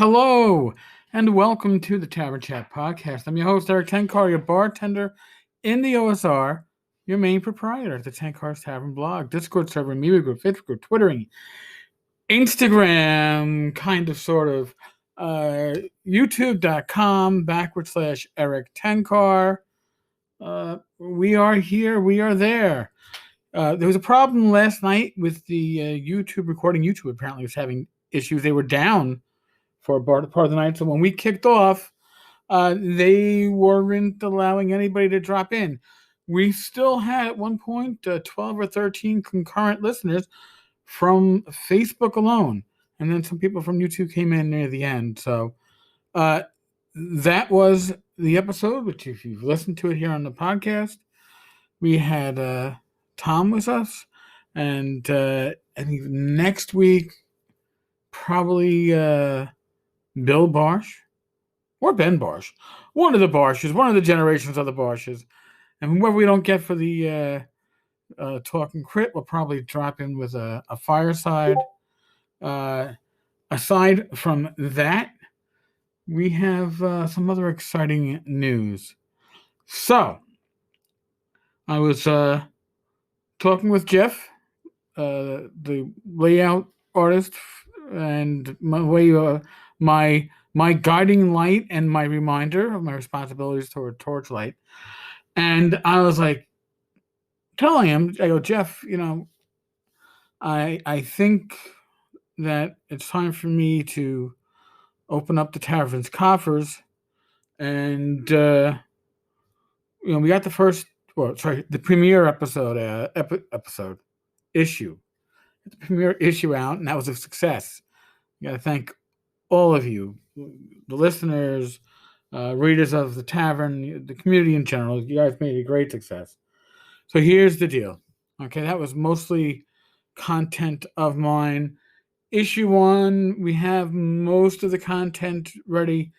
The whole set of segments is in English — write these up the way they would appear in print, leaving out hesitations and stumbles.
Hello, and welcome to the Tavern Chat Podcast. I'm your host, Eric Tenkar, your bartender in the OSR, your main proprietor at the Tenkar's Tavern blog, Discord server, Media Group, Facebook Group, Twittering, Instagram, kind of, sort of, YouTube.com, / Eric Tenkar. We are here, we are there. There was a problem last night with the YouTube recording. YouTube apparently was having issues. They were down for part of the night. So when we kicked off, they weren't allowing anybody to drop in. We still had at one point 12 or 13 concurrent listeners from Facebook alone. And then some people from YouTube came in near the end. So that was the episode, which if you've listened to it here on the podcast, we had Tom with us. And I think next week, probably Bill Barsh or Ben Barsh, one of the Barshes, one of the generations of the Barshes. And whoever we don't get for the Talking Crit, we'll probably drop in with a fireside. Aside from that, we have some other exciting news. So, I was talking with Jeff, the layout artist, and my guiding light and my reminder of my responsibilities toward Torchlight. And I was like, telling him, I go, Jeff, I think that it's time for me to open up the tavern's coffers. And, we got the premiere episode issue. The premiere issue out, and that was a success. You got to thank all of you, the listeners, readers of the tavern, the community in general. You guys made a great success. So here's the deal. Okay, that was mostly content of mine. Issue 1, we have most of the content ready.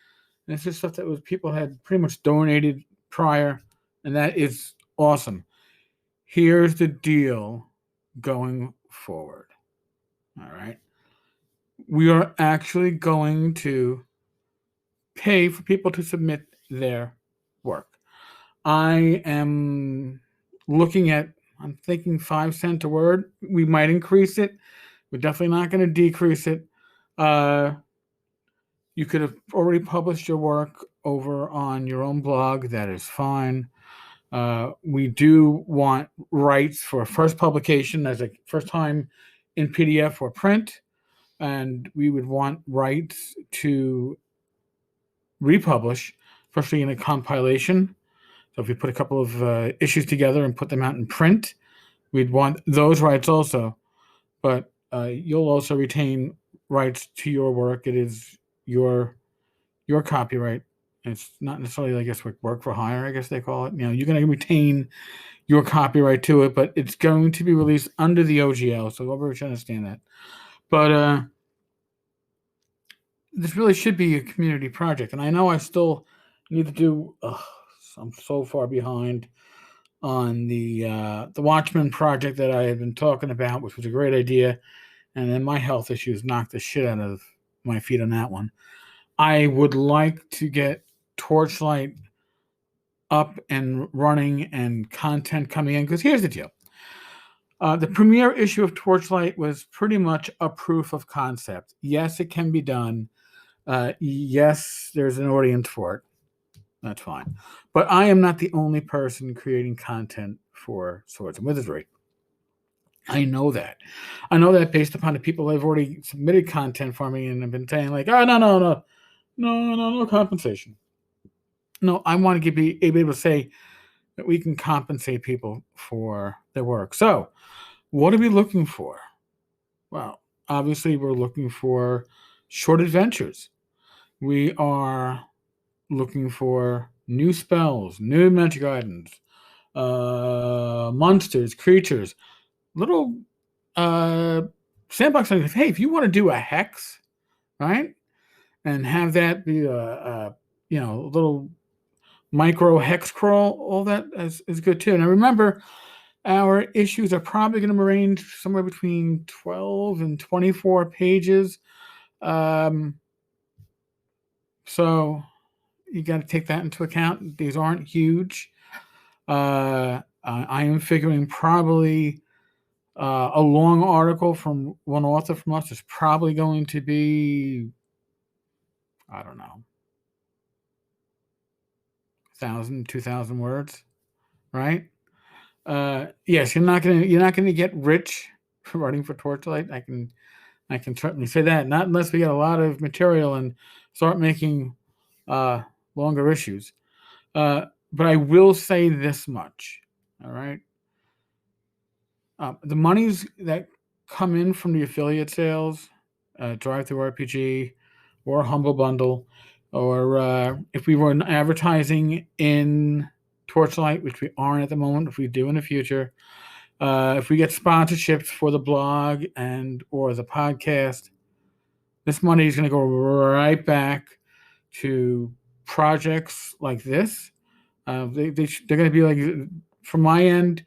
And it's just stuff that people had pretty much donated prior, and that is awesome. Here's the deal going forward. All right. We are actually going to pay for people to submit their work. I am I'm thinking 5 cents a word. We might increase it. We're definitely not going to decrease it. You could have already published your work over on your own blog. That is fine. We do want rights for first publication as a first time in PDF or print. And we would want rights to republish, especially in a compilation. So if we put a couple of issues together and put them out in print, we'd want those rights also. But you'll also retain rights to your work. It is your copyright. It's not necessarily, I guess, work for hire, I guess they call it. You're going to retain your copyright to it, but it's going to be released under the OGL, so everybody should understand that. But this really should be a community project, and I know I still need to do. I'm so far behind on the Watchmen project that I had been talking about, which was a great idea, and then my health issues knocked the shit out of my feet on that one. I would like to get Torchlight up and running and content coming in, because here's the deal. The premiere issue of Torchlight was pretty much a proof of concept. Yes, it can be done. Yes, there's an audience for it. That's fine. But I am not the only person creating content for Swords and Wizardry. I know that. I know that based upon the people that have already submitted content for me and have been saying, like, oh, no compensation. No, I want to be able to say that we can compensate people for their work. So, what are we looking for? Well, obviously, we're looking for short adventures. We are looking for new spells, new magic items, monsters, creatures, little sandbox items. Hey, if you want to do a hex, right, and have that be a little micro hex crawl, all that is good too. Now remember, our issues are probably going to range somewhere between 12 and 24 pages. So you got to take that into account. These aren't huge. I am figuring probably a long article from one author from us is probably going to be, I don't know, 1,000, 2,000 words, right? Yes, you're not gonna get rich for writing for Torchlight. I can certainly say that. Not unless we get a lot of material and start making uh, longer issues. But I will say this much. All right. The monies that come in from the affiliate sales, Drive Through RPG, or Humble Bundle, or if we were advertising in Torchlight, which we aren't at the moment, if we do in the future, if we get sponsorships for the blog and or the podcast, this money is going to go right back to projects like this. They're going to be like, from my end,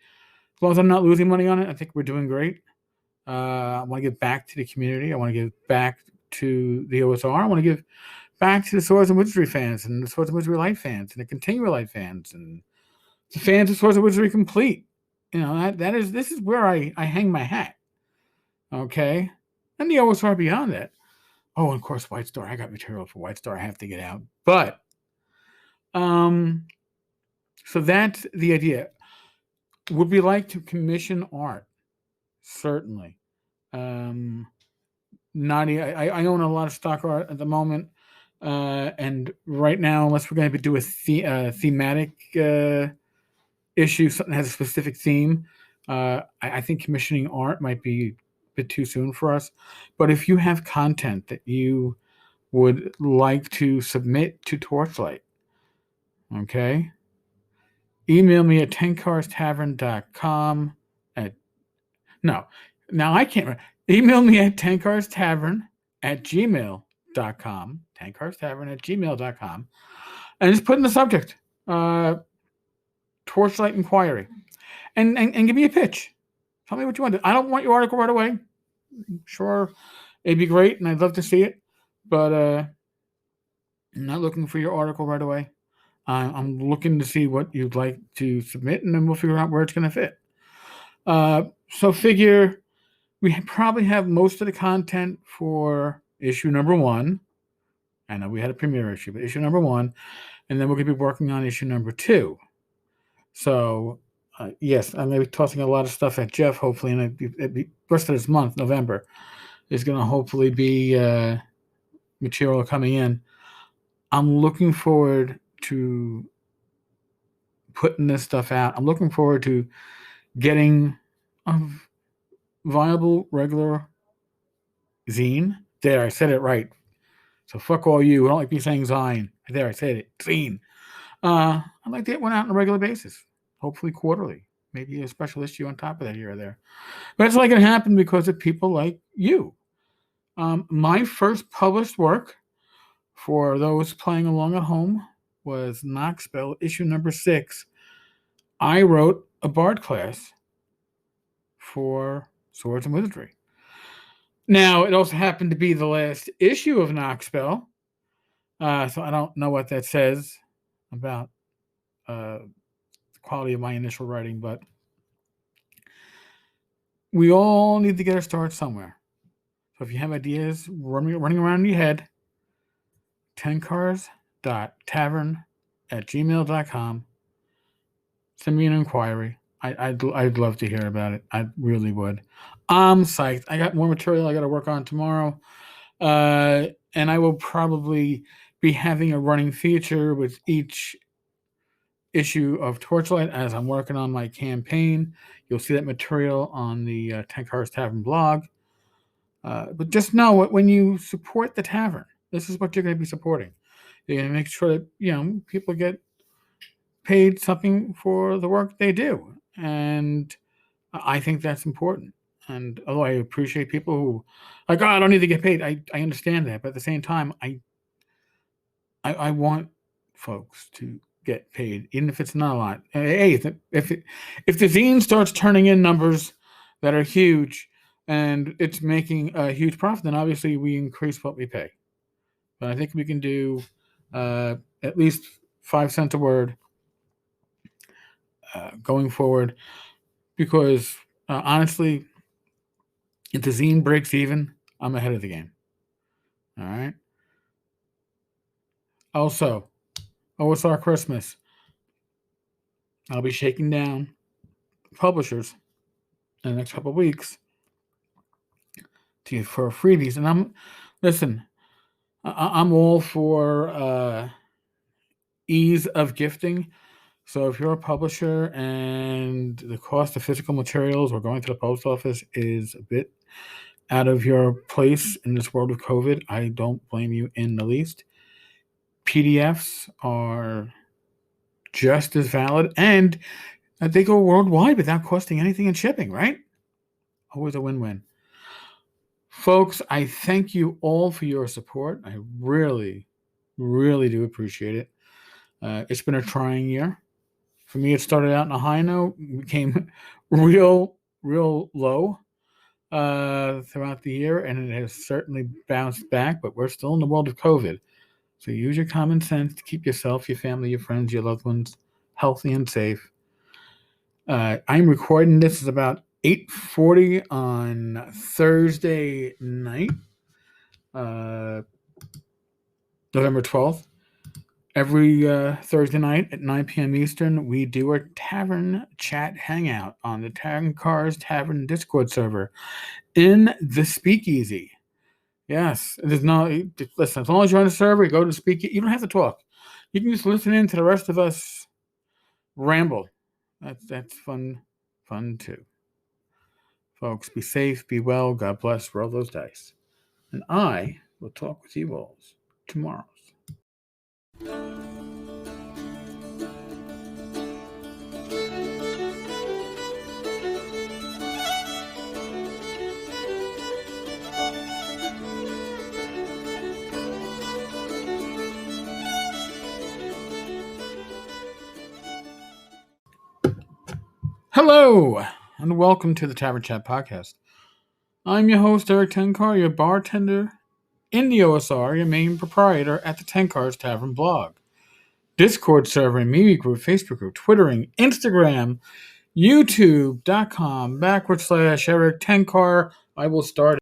as long as I'm not losing money on it, I think we're doing great. I want to give back to the community. I want to give back to the OSR. I want to give back to the Swords and Wizardry fans and the Swords and Wizardry Light fans and the Continual Light fans and the fans of Swords and Wizardry Complete. This is where I hang my hat. Okay. And the OSR beyond that. Oh, and of course, White Star. I got material for White Star I have to get out. But so that's the idea. Would we like to commission art? Certainly. I own a lot of stock art at the moment, and right now, unless we're going to do a thematic issue, something that has a specific theme, I think commissioning art might be a bit too soon for us. But if you have content that you would like to submit to Torchlight, okay, email me at tencarstavern.com no. Now I can't remember. Email me at tankarstavern@gmail.com. Tankarstavern@gmail.com. And just put in the subject, Torchlight Inquiry. And give me a pitch. Tell me what you want. I don't want your article right away. Sure, it'd be great, and I'd love to see it. But I'm not looking for your article right away. I'm looking to see what you'd like to submit, and then we'll figure out where it's going to fit. So figure we probably have most of the content for issue number 1. I know we had a premiere issue, but issue number 1, and then we're going to be working on issue number 2. So, yes, I'm going to be tossing a lot of stuff at Jeff, hopefully, and the rest of this month, November, is going to hopefully be material coming in. I'm looking forward to putting this stuff out. I'm looking forward to getting a viable, regular zine. There, I said it right. So fuck all you. I don't like me saying zine. There, I said it. Zine. I'd like to get one out on a regular basis. Hopefully quarterly. Maybe a special issue on top of that here or there. But it's not going to happen because of people like you. My first published work, for those playing along at home, was Knoxville, issue number 6. I wrote a Bard class for Swords and Wizardry. Now, it also happened to be the last issue of Knoxville, so I don't know what that says about the quality of my initial writing, but we all need to get our start somewhere. So if you have ideas running around in your head, tencars.tavern@gmail.com. Send me an inquiry. I'd love to hear about it. I really would. I'm psyched. I got more material I got to work on tomorrow. And I will probably be having a running feature with each issue of Torchlight as I'm working on my campaign. You'll see that material on the 10 Cars Tavern blog. But just know when you support the tavern, this is what you're going to be supporting. You're going to make sure that people get paid something for the work they do, and I think that's important. And although I appreciate people who like, I don't need to get paid, I understand that, but at the same time, I want folks to get paid, even if it's not a lot. Hey, if the zine starts turning in numbers that are huge and it's making a huge profit, then obviously we increase what we pay. But I think we can do at least 5 cents a word going forward, because honestly, if the zine breaks even, I'm ahead of the game. All right. Also, OSR Christmas, I'll be shaking down publishers in the next couple of weeks for freebies. And I'm all for ease of gifting. So if you're a publisher and the cost of physical materials or going to the post office is a bit out of your place in this world of COVID, I don't blame you in the least. PDFs are just as valid, and they go worldwide without costing anything in shipping, right? Always a win-win. Folks, I thank you all for your support. I really, really do appreciate it. It's been a trying year. For me, it started out in a high note, became real low throughout the year, and it has certainly bounced back, but we're still in the world of COVID. So use your common sense to keep yourself, your family, your friends, your loved ones healthy and safe. I'm recording this at about 8:40 on Thursday night, November 12th. Every Thursday night at 9 p.m. Eastern, we do a tavern chat hangout on the Tavern Cars Tavern Discord server in the Speakeasy. Yes, there's no listen. As long as you're on the server, you go to Speakeasy. You don't have to talk. You can just listen in to the rest of us ramble. That's fun too. Folks, be safe, be well. God bless. Roll those dice, and I will talk with you all tomorrow. Hello, and welcome to the Tavern Chat Podcast. I'm your host, Eric Tenkar, your bartender in the OSR, your main proprietor at the Tenkar's Tavern blog, Discord server, Mimi group, Facebook group, Twittering, Instagram, YouTube.com/Eric Tenkar. I will start